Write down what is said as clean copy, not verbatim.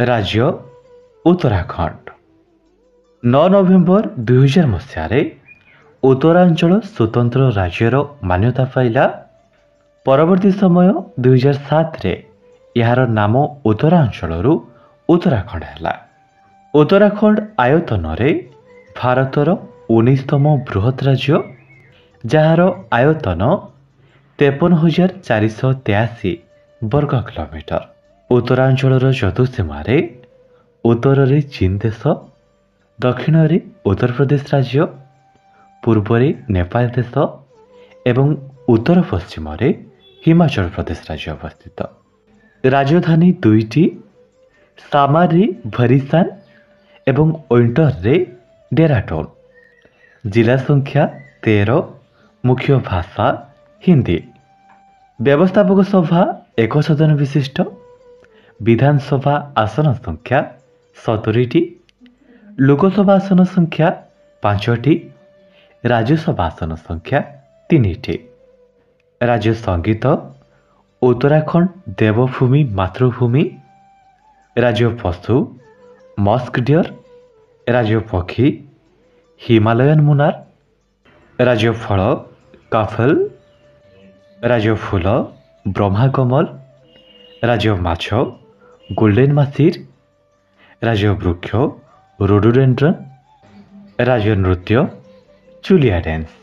राज्य उत्तराखंड 9 नवेम्बर 2000 मसीह उत्तरांचल स्वतंत्र राज्यर मान्यता पाइला। परवर्ती समय 2007 यार नाम उत्तरांचल उत्तराखंड है। उत्तराखंड आयतन भारतर 19तम बृहत राज्य, जार आयतन 53,483 वर्ग किलोमीटर। उत्तरांचल चतुर्सीमार उत्तर चीन देश, दक्षिण उत्तर प्रदेश राज्य, पूर्व नेपाल देश एवं उत्तर पश्चिम हिमाचल प्रदेश राज्य अवस्थित। राजधानी दुईटी, सामारी भरिसान एवं ओइंटर रे डेराडून। जिला संख्या 13, मुख्य भाषा हिंदी। व्यवस्थापक सभा एक सदन विशिष्ट। विधानसभा आसन संख्या 70टी, लोकसभा आसन संख्या 5टी, राज्यसभा आसन संख्या 3टी। राज्य संगीत उत्तराखंड देवभूमि मातृभूमि। राज्य पशु मस्क डियर। राज्य पक्षी हिमालयन मुनार। राज्य फल काफल। राज्य फूल ब्रह्माकमल। राज्य माछ गोल्डेन मासिर। राज्य वृक्ष रोडोडेंड्रन। राज्य नृत्य चुलिया डांस।